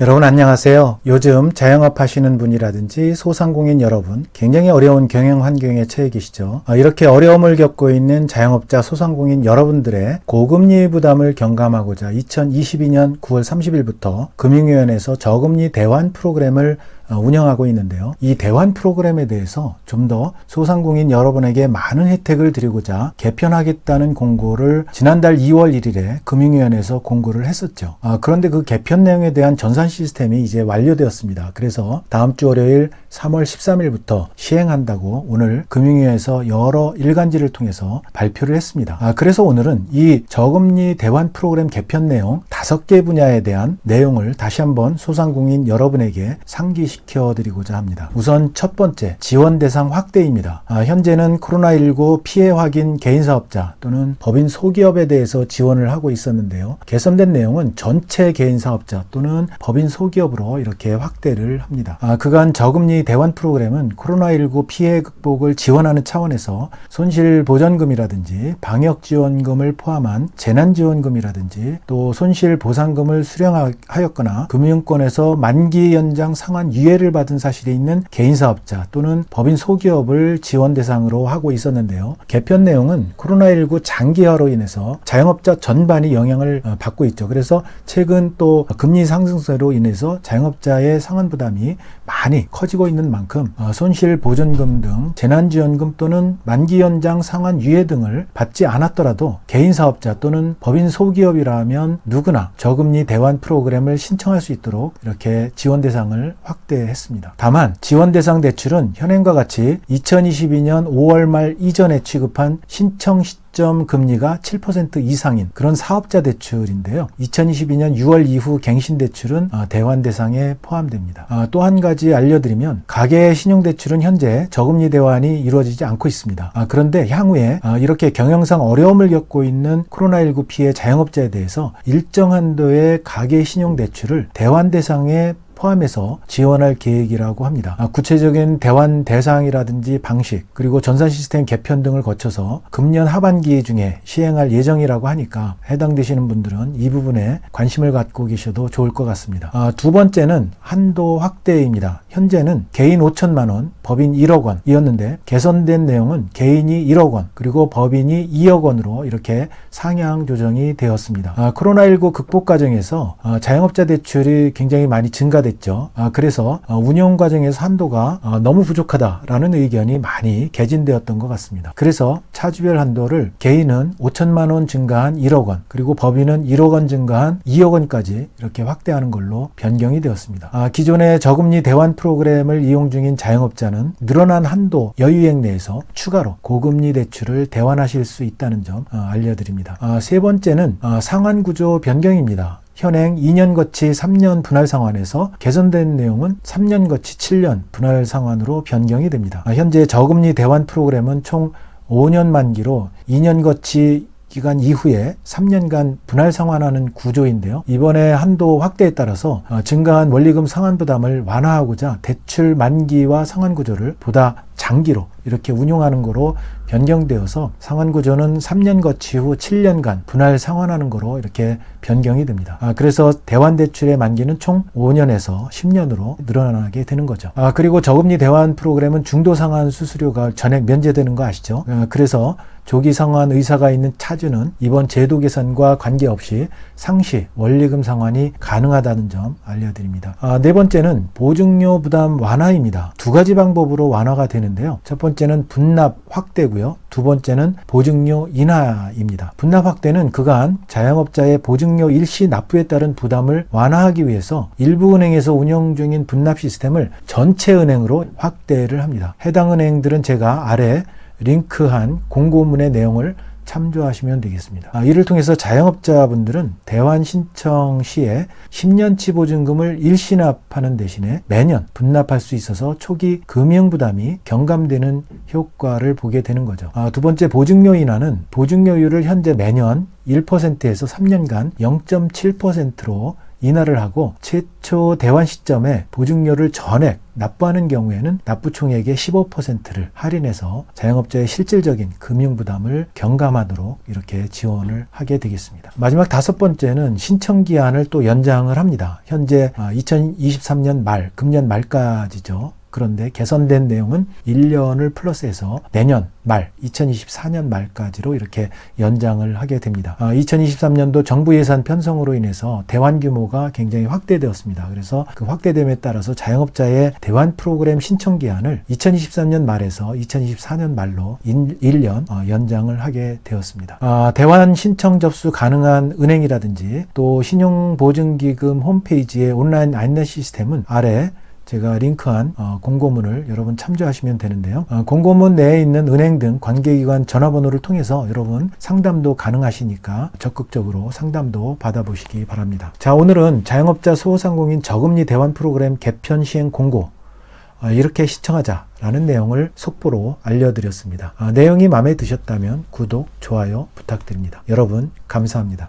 여러분 안녕하세요. 요즘 자영업 하시는 분이라든지 소상공인 여러분 굉장히 어려운 경영 환경에 처해 계시죠. 이렇게 어려움을 겪고 있는 자영업자 소상공인 여러분들의 고금리 부담을 경감하고자 2022년 9월 30일부터 금융위원회에서 저금리 대환 프로그램을 운영하고 있는데요. 이 대환 프로그램에 대해서 좀 더 소상공인 여러분에게 많은 혜택을 드리고자 개편하겠다는 공고를 지난달 2월 1일에 금융위원회에서 공고를 했었죠. 그런데 그 개편 내용에 대한 전산 시스템이 이제 완료되었습니다. 그래서 다음 주 월요일 3월 13일부터 시행한다고 오늘 금융위원회에서 여러 일간지를 통해서 발표를 했습니다. 그래서 오늘은 이 저금리 대환 프로그램 개편 내용 5개 분야에 대한 내용을 다시 한번 소상공인 여러분에게 상기시켜 드리고자 합니다. 우선 첫 번째, 지원 대상 확대입니다. 현재는 코로나19 피해 확인 개인사업자 또는 법인 소기업에 대해서 지원을 하고 있었는데요. 개선된 내용은 전체 개인사업자 또는 법인 소기업으로 이렇게 확대를 합니다. 그간 저금리 대환 프로그램은 코로나19 피해 극복을 지원하는 차원에서 손실보전금이라든지 방역지원금을 포함한 재난지원금이라든지 또 손실보상금을 수령하였거나 금융권에서 만기 연장 상환 유예를 받은 사실이 있는 개인사업자 또는 법인 소기업을 지원 대상으로 하고 있었는데요. 개편 내용은 코로나19 장기화로 인해서 자영업자 전반이 영향을 받고 있죠. 그래서 최근 또 금리 상승세로 인해서 자영업자의 상환 부담이 많이 커지고 있는 만큼 손실보전금 등 재난지원금 또는 만기 연장 상환 유예 등을 받지 않았더라도 개인사업자 또는 법인 소기업이라면 누구나 저금리 대환 프로그램을 신청할 수 있도록 이렇게 지원 대상을 확대했습니다. 다만 지원 대상 대출은 현행과 같이 2022년 5월 말 이전에 취급한 신청 시점 금리가 7% 이상인 그런 사업자 대출인데요. 2022년 6월 이후 갱신 대출은 대환 대상에 포함됩니다. 또 한 가지 알려드리면 가계 신용대출은 현재 저금리 대환이 이루어지지 않고 있습니다. 그런데 향후에 이렇게 경영상 어려움을 겪고 있는 코로나19 피해 자영업자에 대해서 일정 한도의 가계 신용대출을 대환 대상에 포함해서 지원할 계획이라고 합니다. 구체적인 대환 대상이라든지 방식 그리고 전산 시스템 개편 등을 거쳐서 금년 하반기 중에 시행할 예정이라고 하니까 해당되시는 분들은 이 부분에 관심을 갖고 계셔도 좋을 것 같습니다. 두 번째는 한도 확대입니다. 현재는 개인 5천만 원, 법인 1억 원이었는데 개선된 내용은 개인이 1억 원 그리고 법인이 2억 원으로 이렇게 상향 조정이 되었습니다. 코로나19 극복 과정에서 자영업자 대출이 굉장히 많이 증가됐죠. 그래서 운영 과정에서 한도가 너무 부족하다라는 의견이 많이 개진되었던 것 같습니다. 그래서 차주별 한도를 개인은 5천만 원 증가한 1억 원 그리고 법인은 1억 원 증가한 2억 원까지 이렇게 확대하는 걸로 변경이 되었습니다. 기존의 저금리 대환 프로그램을 이용 중인 자영업자는 늘어난 한도 여유액 내에서 추가로 고금리 대출을 대환하실 수 있다는 점 알려드립니다. 세 번째는 상환구조 변경입니다. 현행 2년 거치 3년 분할 상환에서 개선된 내용은 3년 거치 7년 분할 상환으로 변경이 됩니다. 현재 저금리 대환 프로그램은 총 5년 만기로 2년 거치 기간 이후에 3년간 분할 상환하는 구조인데요. 이번에 한도 확대에 따라서 증가한 원리금 상환 부담을 완화하고자 대출 만기와 상환 구조를 보다 장기로 이렇게 운용하는 거로 변경되어서 상환 구조는 3년 거치 후 7년간 분할 상환하는 거로 이렇게 변경이 됩니다. 그래서 대환 대출의 만기는 총 5년에서 10년으로 늘어나게 되는 거죠. 그리고 저금리 대환 프로그램은 중도 상환 수수료가 전액 면제되는 거 아시죠? 그래서 조기 상환 의사가 있는 차주는 이번 제도 개선과 관계없이 상시 원리금 상환이 가능하다는 점 알려드립니다. 네 번째는 보증료 부담 완화입니다. 두 가지 방법으로 완화가 되는데요. 첫 번째는 분납 확대고요. 두 번째는 보증료 인하입니다. 분납 확대는 그간 자영업자의 보증료 일시 납부에 따른 부담을 완화하기 위해서 일부 은행에서 운영 중인 분납 시스템을 전체 은행으로 확대를 합니다. 해당 은행들은 제가 아래 링크한 공고문의 내용을 참조하시면 되겠습니다. 이를 통해서 자영업자분들은 대환 신청 시에 10년치 보증금을 일시납하는 대신에 매년 분납할 수 있어서 초기 금융부담이 경감되는 효과를 보게 되는 거죠. 두 번째 보증료 인하는 보증료율을 현재 매년 1%에서 3년간 0.7%로 인하를 하고 최초 대환 시점에 보증료를 전액 납부하는 경우에는 납부총액의 15%를 할인해서 자영업자의 실질적인 금융 부담을 경감하도록 이렇게 지원을 하게 되겠습니다. 마지막 5번째는 신청 기한을 또 연장을 합니다. 현재 2023년 말, 금년 말까지죠. 그런데 개선된 내용은 1년을 플러스해서 내년 말, 2024년 말까지로 이렇게 연장을 하게 됩니다. 2023년도 정부 예산 편성으로 인해서 대환 규모가 굉장히 확대되었습니다. 그래서 그 확대됨에 따라서 자영업자의 대환 프로그램 신청 기한을 2023년 말에서 2024년 말로 1년 연장을 하게 되었습니다. 대환 신청 접수 가능한 은행이라든지 또 신용보증기금 홈페이지의 온라인 안내 시스템은 아래 제가 링크한 공고문을 여러분 참조하시면 되는데요. 공고문 내에 있는 은행 등 관계기관 전화번호를 통해서 여러분 상담도 가능하시니까 적극적으로 상담도 받아보시기 바랍니다. 자, 오늘은 자영업자 소상공인 저금리 대환 프로그램 개편 시행 공고 이렇게 시청하자라는 내용을 속보로 알려드렸습니다. 내용이 마음에 드셨다면 구독, 좋아요 부탁드립니다. 여러분 감사합니다.